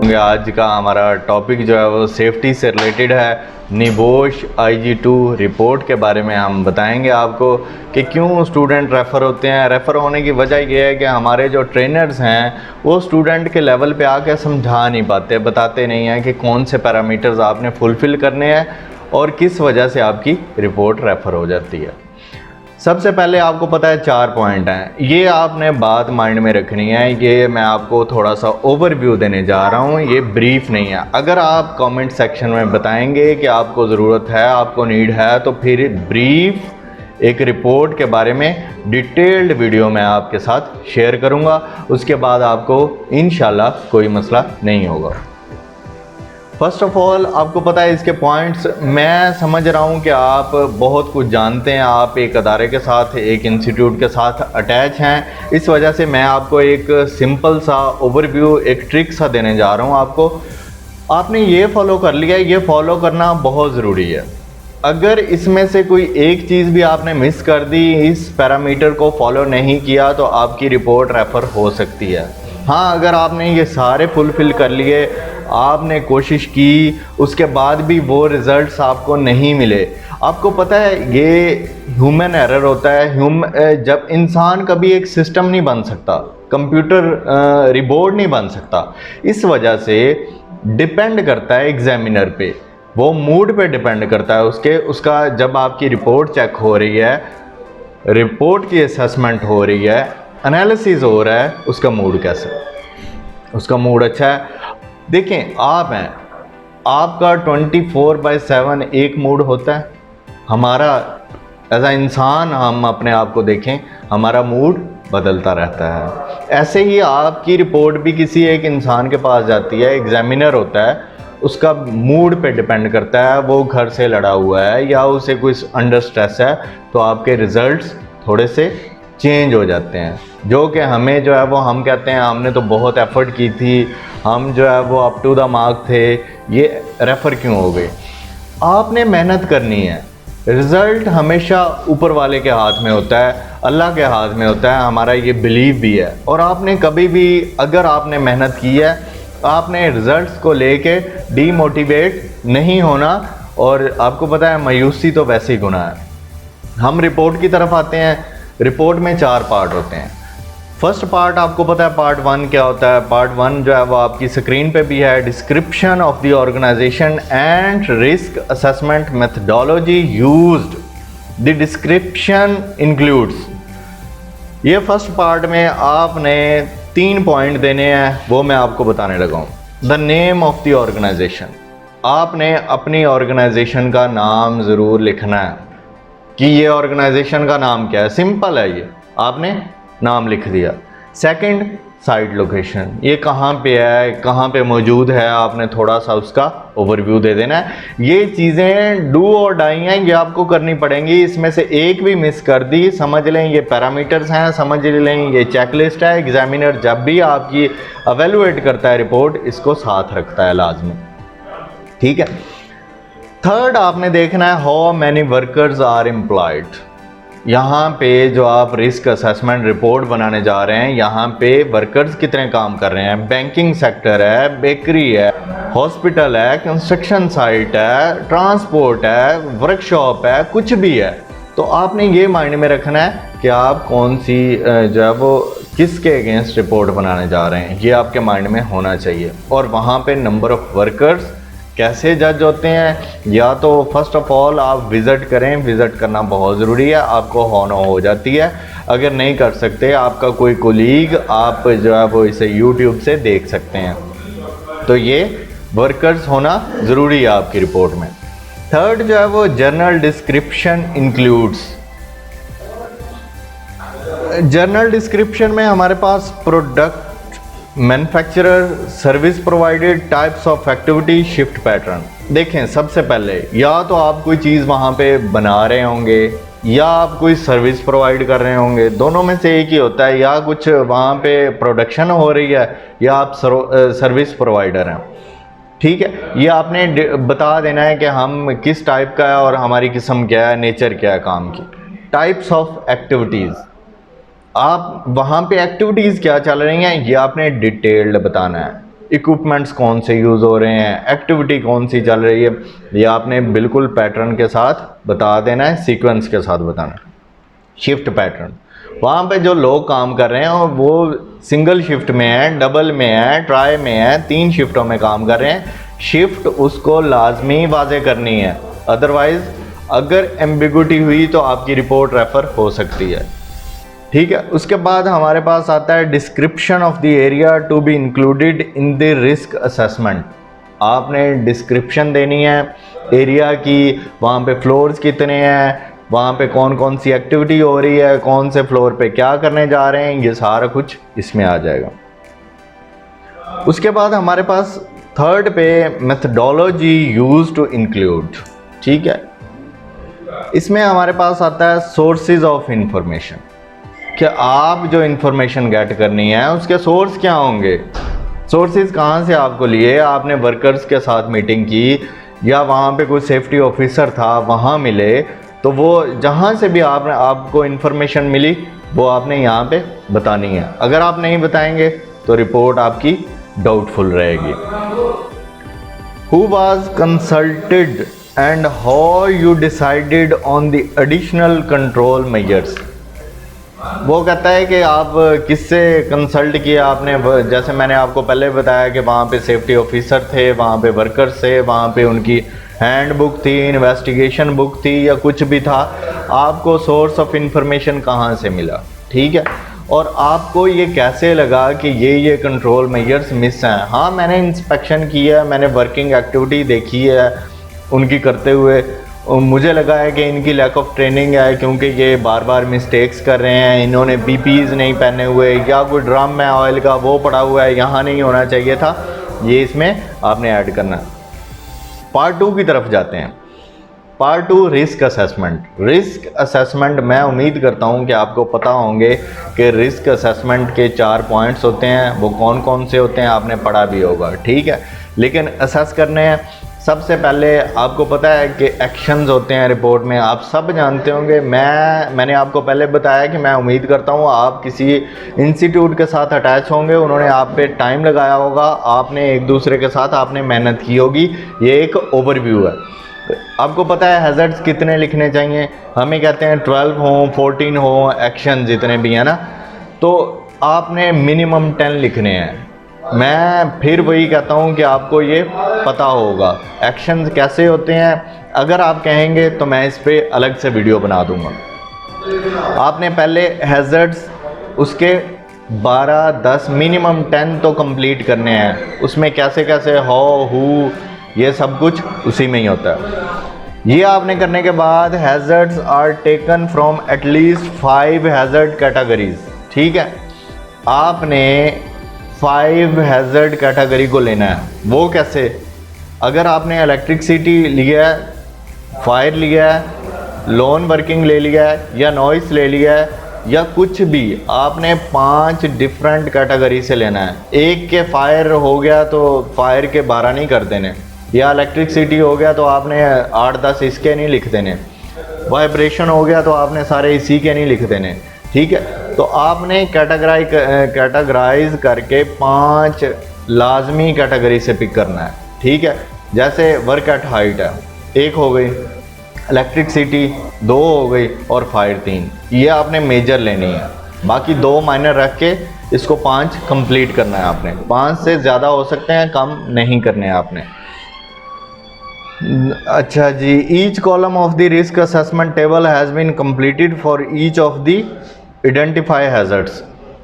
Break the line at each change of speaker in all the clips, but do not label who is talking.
आज का हमारा टॉपिक जो है वो सेफ्टी से रिलेटेड है। निबोश IG2 रिपोर्ट के बारे में हम बताएंगे आपको कि क्यों स्टूडेंट रेफ़र होते हैं। रेफ़र होने की वजह यह है कि हमारे जो ट्रेनर्स हैं वो स्टूडेंट के लेवल पे आके समझा नहीं पाते, बताते नहीं हैं कि कौन से पैरामीटर्स आपने फुलफ़िल करने हैं और किस वजह से आपकी रिपोर्ट रेफ़र हो जाती है। सबसे पहले आपको पता है 4 पॉइंट हैं, ये आपने बात माइंड में रखनी है। ये मैं आपको थोड़ा सा ओवरव्यू देने जा रहा हूँ, ये ब्रीफ नहीं है। अगर आप कमेंट सेक्शन में बताएंगे कि आपको ज़रूरत है, आपको नीड है, तो फिर ब्रीफ एक रिपोर्ट के बारे में डिटेल्ड वीडियो मैं आपके साथ शेयर करूँगा। उसके बाद आपको इंशाल्लाह कोई मसला नहीं होगा। फ़र्स्ट ऑफ़ ऑल आपको पता है इसके पॉइंट्स, मैं समझ रहा हूँ कि आप बहुत कुछ जानते हैं, आप एक अदारे के साथ, एक इंस्टीट्यूट के साथ अटैच हैं। इस वजह से मैं आपको एक सिंपल सा ओवरव्यू, एक ट्रिक सा देने जा रहा हूँ आपको। आपने ये फॉलो कर लिया, ये फॉलो करना बहुत ज़रूरी है। अगर इसमें से कोई एक चीज़ भी आपने मिस कर दी, इस पैरामीटर को फॉलो नहीं किया, तो आपकी रिपोर्ट रेफ़र हो सकती है। हाँ, अगर आपने ये सारे फुलफ़िल कर लिए, आपने कोशिश की, उसके बाद भी वो रिज़ल्ट्स आपको नहीं मिले, आपको पता है ये ह्यूमन एरर होता है। जब इंसान कभी एक सिस्टम नहीं बन सकता, कंप्यूटर रिबोर्ड नहीं बन सकता, इस वजह से डिपेंड करता है एग्जामिनर पे, वो मूड पे डिपेंड करता है उसका। जब आपकी रिपोर्ट चेक हो रही है, रिपोर्ट की असेसमेंट हो रही है, एनालिसिस हो रहा है, उसका मूड कैसा है, उसका मूड अच्छा है। देखें, आप हैं, आपका 24/7 एक मूड होता है। हमारा एज अ इंसान हम अपने आप को देखें, हमारा मूड बदलता रहता है। ऐसे ही आपकी रिपोर्ट भी किसी एक इंसान के पास जाती है, एग्जामिनर होता है, उसका मूड पे डिपेंड करता है, वो घर से लड़ा हुआ है या उसे कोई अंडर स्ट्रेस है, तो आपके रिज़ल्ट्स थोड़े से चेंज हो जाते हैं। जो कि हमें जो है वो हम कहते हैं हमने तो बहुत एफ़र्ट की थी, हम जो है वो अप टू द मार्क थे, ये रेफ़र क्यों हो गए। आपने मेहनत करनी है, रिज़ल्ट हमेशा ऊपर वाले के हाथ में होता है, अल्लाह के हाथ में होता है, हमारा ये बिलीव भी है। और आपने कभी भी, अगर आपने मेहनत की है, आपने रिज़ल्ट्स को लेके डीमोटिवेट नहीं होना। और आपको पता है मायूसी तो वैसे ही गुनाह है। हम रिपोर्ट की तरफ आते हैं। रिपोर्ट में 4 पार्ट होते हैं। फर्स्ट पार्ट आपको पता है पार्ट 1 क्या होता है। पार्ट 1 जो है वो आपकी स्क्रीन पे भी है, description of the organisation and risk assessment methodology used. The description includes, ये फर्स्ट पार्ट में आपने 3 पॉइंट देने हैं, वो मैं आपको बताने लगा हूँ। The name of the organisation, आपने अपनी ऑर्गेनाइजेशन का नाम ज़रूर लिखना है कि ये ऑर्गेनाइजेशन का नाम क्या है। सिंपल है, ये आपने नाम लिख दिया। सेकंड, साइट लोकेशन, ये कहाँ पे है, कहाँ पे मौजूद है, आपने थोड़ा सा उसका ओवरव्यू दे देना है। ये चीज़ें डू और डाई हैं, ये आपको करनी पड़ेंगी। इसमें से एक भी मिस कर दी, समझ लें ये पैरामीटर्स हैं, समझ लें ये चेकलिस्ट है। एग्जामिनर जब भी आपकी एवेलुएट करता है रिपोर्ट, इसको साथ रखता है लाजमी, ठीक है। थर्ड आपने देखना है how many workers are employed. यहाँ पे जो आप रिस्क असेसमेंट रिपोर्ट बनाने जा रहे हैं, यहाँ पे वर्कर्स कितने काम कर रहे हैं। बैंकिंग सेक्टर है, बेकरी है, हॉस्पिटल है, कंस्ट्रक्शन साइट है, ट्रांसपोर्ट है, वर्कशॉप है, कुछ भी है। तो आपने ये माइंड में रखना है कि आप कौन सी जो है वो किसके अगेंस्ट रिपोर्ट बनाने जा रहे हैं, ये आपके माइंड में होना चाहिए। और वहाँ पे नंबर ऑफ़ वर्कर्स कैसे जज होते हैं, या तो फर्स्ट ऑफ ऑल आप विज़िट करें, विज़िट करना बहुत ज़रूरी है, आपको होना हो जाती है। अगर नहीं कर सकते, आपका कोई कोलीग, आप जो है वो इसे यूट्यूब से देख सकते हैं। तो ये वर्कर्स होना ज़रूरी है आपकी रिपोर्ट में। थर्ड जो है वो general description includes. General description में हमारे पास product, manufacturer, service provided, types of activity, shift pattern. देखें, सबसे पहले या तो आप कोई चीज़ वहाँ पे बना रहे होंगे या आप कोई सर्विस प्रोवाइड कर रहे होंगे, दोनों में से एक ही होता है। या कुछ वहाँ पे प्रोडक्शन हो रही है या आप सर्विस प्रोवाइडर हैं, ठीक है। ये आपने बता देना है कि हम किस टाइप का है और हमारी किस्म क्या है, नेचर क्या है काम की। टाइप्स ऑफ एक्टिविटीज़, आप वहाँ पे एक्टिविटीज़ क्या चल रही हैं ये आपने डिटेल्ड बताना है। इक्विपमेंट्स कौन से यूज़ हो रहे हैं, एक्टिविटी कौन सी चल रही है, ये आपने बिल्कुल पैटर्न के साथ बता देना है, सीक्वेंस के साथ बताना है। शिफ्ट पैटर्न, वहाँ पे जो लोग काम कर रहे हैं और वो सिंगल शिफ्ट में है, डबल में है, ट्राई में है, 3 शिफ्टों में काम कर रहे हैं, शिफ्ट उसको लाजमी वाज़े करनी है, अदरवाइज़ अगर एम्बिगुइटी हुई तो आपकी रिपोर्ट रेफ़र हो सकती है। ठीक है, उसके बाद हमारे पास आता है description of the area to be included in the risk assessment. आपने डिस्क्रिप्शन देनी है एरिया की, वहाँ पे फ्लोर्स कितने हैं, वहाँ पे कौन कौन सी एक्टिविटी हो रही है, कौन से फ्लोर पे क्या करने जा रहे हैं, ये सारा कुछ इसमें आ जाएगा। उसके बाद हमारे पास थर्ड पे मेथडोलॉजी यूज टू इंक्लूड। ठीक है, इसमें हमारे पास आता है सोर्सेज ऑफ इंफॉर्मेशन, कि आप जो इंफॉर्मेशन गेट करनी है उसके सोर्स क्या होंगे, सोर्सेज कहाँ से आपको लिए, आपने वर्कर्स के साथ मीटिंग की या वहाँ पे कोई सेफ्टी ऑफिसर था वहाँ मिले, तो वो जहाँ से भी आपको इन्फॉर्मेशन मिली वो आपने यहाँ पे बतानी है। अगर आप नहीं बताएंगे तो रिपोर्ट आपकी डाउटफुल रहेगी। Who was consulted and how you decided on the additional control measures. वो कहता है कि आप किससे कंसल्ट किया आपने, जैसे मैंने आपको पहले बताया कि वहाँ पे सेफ्टी ऑफिसर थे, वहाँ पे वर्कर्स थे, वहाँ पे उनकी हैंड बुक थी, इन्वेस्टिगेशन बुक थी या कुछ भी था, आपको सोर्स ऑफ इंफॉर्मेशन कहाँ से मिला। ठीक है, और आपको ये कैसे लगा कि ये कंट्रोल मेजर्स मिस हैं। हाँ, मैंने इंस्पेक्शन किया, मैंने वर्किंग एक्टिविटी देखी है उनकी करते हुए, मुझे लगा है कि इनकी लैक ऑफ ट्रेनिंग है क्योंकि ये बार बार मिस्टेक्स कर रहे हैं, इन्होंने PPEs नहीं पहने हुए या कोई ड्रम में ऑयल का वो पड़ा हुआ है, यहाँ नहीं होना चाहिए था, ये इसमें आपने ऐड करना है। पार्ट 2 की तरफ जाते हैं। Part 2 risk assessment. Risk assessment, मैं उम्मीद करता हूँ कि आपको पता होंगे कि रिस्क असेसमेंट के 4 पॉइंट्स होते हैं, वो कौन कौन से होते हैं आपने पढ़ा भी होगा। ठीक है, लेकिन असेस करने हैं, सबसे पहले आपको पता है कि एक्शंस होते हैं रिपोर्ट में, आप सब जानते होंगे। मैंने आपको पहले बताया कि मैं उम्मीद करता हूँ आप किसी इंस्टीट्यूट के साथ अटैच होंगे, उन्होंने आप पे टाइम लगाया होगा, आपने एक दूसरे के साथ आपने मेहनत की होगी। ये एक ओवरव्यू है। आपको पता है हैज़र्ड्स कितने लिखने चाहिए, हमें कहते हैं 12 हो, 14 हो, एक्शन जितने भी हैं ना, तो आपने मिनिमम 10 लिखने हैं। मैं फिर वही कहता हूँ कि आपको ये पता होगा एक्शंस कैसे होते हैं। अगर आप कहेंगे तो मैं इस पे अलग से वीडियो बना दूँगा। आपने पहले हैज़र्ड्स उसके 12, 10, मिनिमम 10 तो कंप्लीट करने हैं। उसमें कैसे कैसे हाउ, हु, ये सब कुछ उसी में ही होता है। ये आपने करने के बाद hazards are taken from at least 5 hazard categories. ठीक है, आपने 5 हैज़र्ड कैटेगरी को लेना है। वो कैसे, अगर आपने इलेक्ट्रिसिटी लिया है, फायर लिया है, लोन वर्किंग ले लिया है या नॉइस ले लिया है या कुछ भी, आपने 5 डिफरेंट कैटेगरी से लेना है। एक के फायर हो गया तो फायर के 12 नहीं कर देने, या इलेक्ट्रिसिटी हो गया तो आपने 8-10 इसके नहीं लिख देने, वाइब्रेशन हो गया तो आपने सारे इसी के नहीं लिख देने। ठीक है, तो आपने कैटेगराइज करके 5 लाजमी कैटेगरी से पिक करना है। ठीक है, जैसे वर्क एट हाइट है, 1 हो गई, इलेक्ट्रिसिटी 2 हो गई और फायर 3, ये आपने मेजर लेनी है। बाकी 2 माइनर रख के इसको 5 कंप्लीट करना है आपने। 5 से ज़्यादा हो सकते हैं, कम नहीं करने हैं आपने। अच्छा जी, each column of the risk assessment table has been completed for each of the identify hazards.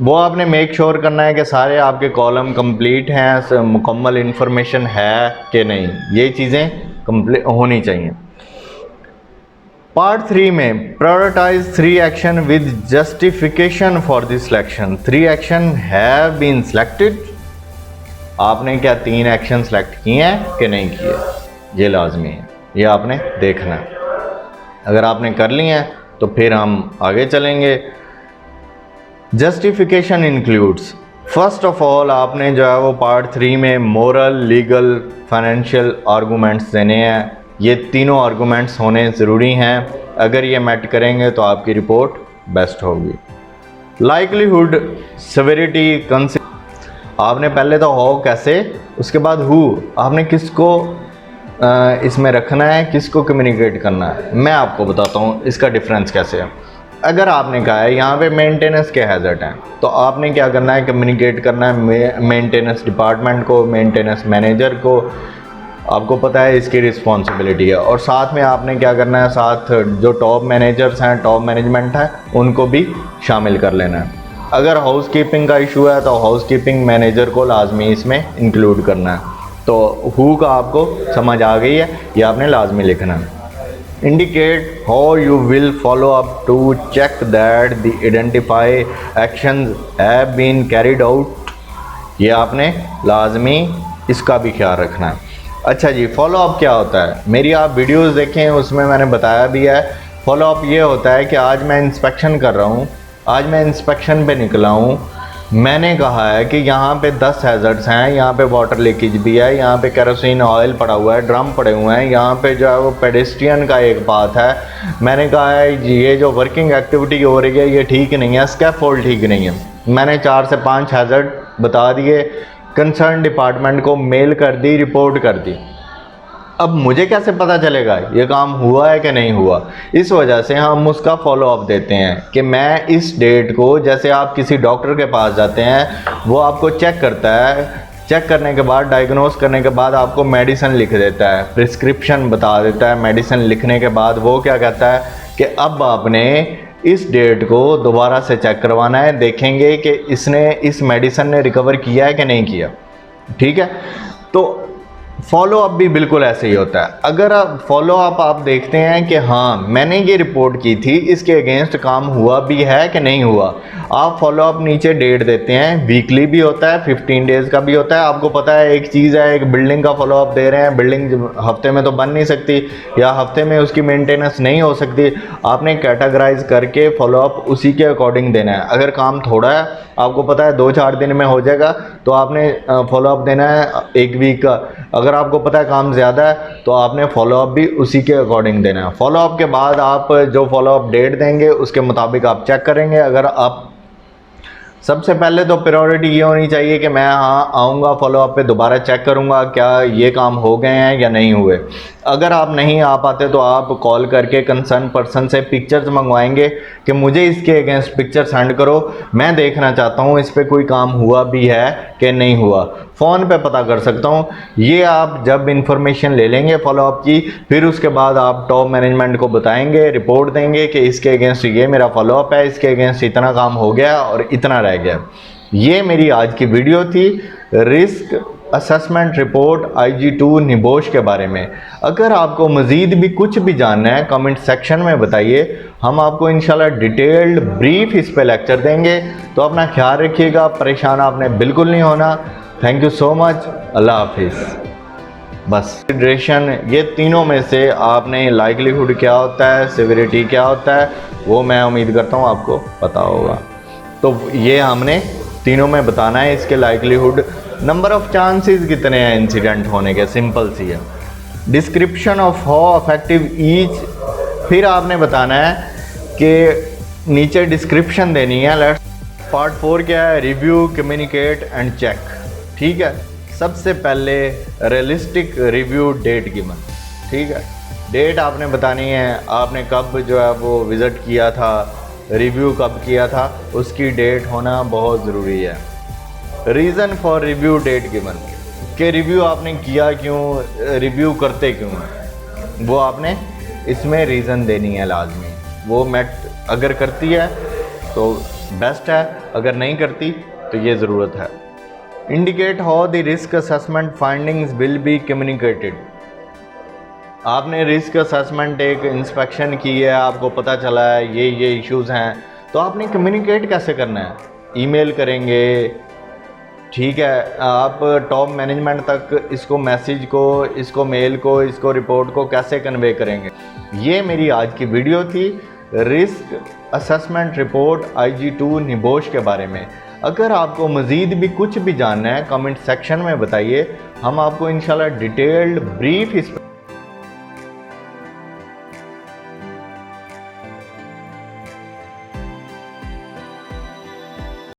वो आपने मेक श्योर करना है कि सारे आपके कॉलम कंप्लीट हैं, मुकम्मल इंफॉर्मेशन है कि नहीं, ये चीज़ें कंप्लीट होनी चाहिए। पार्ट 3 में prioritise 3 action with justification for the selection. 3 action have been selected. आपने क्या 3 एक्शन सेलेक्ट किए हैं कि नहीं किए, ये लाजमी है, ये आपने देखना है। अगर आपने कर लिए हैं तो फिर हम आगे चलेंगे। Justification includes, first of all आपने जो है वो पार्ट 3 में मोरल, लीगल, फाइनेंशियल आर्गूमेंट्स देने हैं। ये तीनों आर्गूमेंट्स होने ज़रूरी हैं, अगर ये मैट करेंगे तो आपकी रिपोर्ट बेस्ट होगी। लाइकलीहुड, सेवेरिटी, आपने पहले तो हो कैसे, उसके बाद हु, आपने किसको इसमें रखना है, किसको कम्युनिकेट करना है। मैं आपको बताता हूँ इसका डिफरेंस कैसे है। अगर आपने कहा है यहाँ पे मेंटेनेंस के हैज़र्ड हैं, तो आपने क्या करना है, कम्युनिकेट करना है मेंटेनेंस डिपार्टमेंट को, मेंटेनेंस मैनेजर को। आपको पता है इसकी रिस्पॉन्सिबिलिटी है। और साथ में आपने क्या करना है, साथ जो टॉप मैनेजर्स हैं, टॉप मैनेजमेंट है, उनको भी शामिल कर लेना है। अगर हाउस कीपिंग का इशू है तो हाउस कीपिंग मैनेजर को लाजमी इसमें इंक्लूड करना है। तो हु का आपको समझ आ गई है, ये आपने लाजमी लिखना है। Indicate how you will follow up to check that the identify actions have been carried out, ये आपने लाजमी इसका भी ख्याल रखना है। अच्छा जी, फॉलो अप क्या होता है, मेरी आप वीडियोस देखें, उसमें मैंने बताया भी है। फॉलो अप ये होता है कि आज मैं इंस्पेक्शन कर रहा हूँ, आज मैं इंस्पेक्शन पे निकला हूँ, मैंने कहा है कि यहाँ पे 10 हैज़र्ड्स हैं, यहाँ पे वाटर लीकेज भी है, यहाँ पे केरोसिन ऑयल पड़ा हुआ है, ड्रम पड़े हुए हैं, यहाँ पे जो है वो पेडेस्ट्रियन का एक पाथ है। मैंने कहा है ये जो वर्किंग एक्टिविटी हो रही है ये ठीक नहीं है, स्कैफोल्ड ठीक नहीं है। मैंने 4 से 5 हैज़र्ड बता दिए, कंसर्न डिपार्टमेंट को मेल कर दी, रिपोर्ट कर दी। अब मुझे कैसे पता चलेगा ये काम हुआ है कि नहीं हुआ? इस वजह से हम उसका फॉलो अप देते हैं कि मैं इस डेट को, जैसे आप किसी डॉक्टर के पास जाते हैं, वो आपको चेक करता है, चेक करने के बाद, डायग्नोस करने के बाद आपको मेडिसिन लिख देता है, प्रिस्क्रिप्शन बता देता है। मेडिसिन लिखने के बाद वो क्या कहता है कि अब आपने इस डेट को दोबारा से चेक करवाना है, देखेंगे कि इसने इस मेडिसिन ने रिकवर किया है कि नहीं किया। ठीक है, तो फॉलो अप भी बिल्कुल ऐसे ही होता है। अगर आप फॉलो अप आप देखते हैं कि हाँ मैंने ये रिपोर्ट की थी, इसके अगेंस्ट काम हुआ भी है कि नहीं हुआ, आप फॉलो अप नीचे डेट देते हैं। वीकली भी होता है, 15 डेज़ का भी होता है। आपको पता है एक चीज़ है, एक बिल्डिंग का फॉलो अप दे रहे हैं, बिल्डिंग हफ्ते में तो बन नहीं सकती या हफ्ते में उसकी मेंटेनेंस नहीं हो सकती। आपने कैटेगराइज करके फॉलो अप उसी के अकॉर्डिंग देना है। अगर काम थोड़ा है, आपको पता है 2-4 दिन में हो जाएगा, तो आपने फॉलो अप देना है 1 वीक का। अगर आपको पता है काम ज़्यादा है, तो आपने फॉलो अप भी उसी के अकॉर्डिंग देना है। फॉलो अप के बाद आप जो फॉलो अप डेट देंगे उसके मुताबिक आप चेक करेंगे। अगर आप सबसे पहले तो प्रायोरिटी ये होनी चाहिए कि मैं हाँ आऊँगा फॉलो अप पे, दोबारा चेक करूँगा क्या ये काम हो गए हैं या नहीं हुए। अगर आप नहीं आ पाते तो आप कॉल करके कंसर्न पर्सन से पिक्चर्स मंगवाएंगे कि मुझे इसके अगेंस्ट पिक्चर सेंड करो, मैं देखना चाहता हूँ इस पर कोई काम हुआ भी है कि नहीं हुआ। फ़ोन पे पता कर सकता हूँ। ये आप जब इंफॉर्मेशन ले लेंगे फॉलो अप की, फिर उसके बाद आप टॉप मैनेजमेंट को बताएंगे, रिपोर्ट देंगे कि इसके अगेंस्ट ये मेरा फॉलो अप है, इसके अगेंस्ट इतना काम हो गया और इतना रह गया। ये मेरी आज की वीडियो थी risk assessment report IG2 NEBOSH के बारे में। अगर आपको मज़ीद भी कुछ भी जानना है कमेंट सेक्शन में बताइए, हम आपको इंशाल्लाह डिटेल्ड ब्रीफ इस पे लेक्चर देंगे। तो अपना ख्याल रखिएगा, परेशान आपने बिल्कुल नहीं होना। थैंक यू सो मच, अल्लाह हाफिज़। बस कंसिडरेशन, ये तीनों में से आपने लाइकलीहुड क्या होता है, सिविरिटी क्या होता है, वो मैं उम्मीद करता हूँ आपको पता होगा। तो ये हमने तीनों में बताना है। इसके लाइकलीहुड, नंबर ऑफ चांसेस कितने हैं इंसिडेंट होने के, सिंपल सी है। Description of how affective each, फिर आपने बताना है कि नीचे डिस्क्रिप्शन देनी है। लेट्स पार्ट 4 क्या है, रिव्यू, कम्युनिकेट एंड चेक। ठीक है, सबसे पहले रियलिस्टिक रिव्यू डेट गिवन। ठीक है, डेट आपने बतानी है, आपने कब जो है वो विज़िट किया था, रिव्यू कब किया था, उसकी डेट होना बहुत ज़रूरी है। Reason for review date given, कि रिव्यू आपने किया क्यों, रिव्यू करते क्यों हैं, वो आपने इसमें रीज़न देनी है लाजमी। वो मेट अगर करती है तो बेस्ट है, अगर नहीं करती तो ये ज़रूरत है। Indicate how the risk assessment findings will be communicated. आपने रिस्क असेसमेंट एक इंस्पेक्शन की है, आपको पता चला है ये इश्यूज़ हैं, तो आपने कम्युनिकेट कैसे करना है, ईमेल करेंगे। ठीक है, आप टॉप मैनेजमेंट तक इसको मैसेज को, इसको मेल को, इसको रिपोर्ट को कैसे कन्वे करेंगे। ये मेरी आज की वीडियो थी risk assessment report IG2 NEBOSH के बारे में। अगर आपको मज़ीद भी कुछ भी जानना है कमेंट सेक्शन में बताइए, हम आपको इंशाल्लाह डिटेल्ड ब्रीफ इस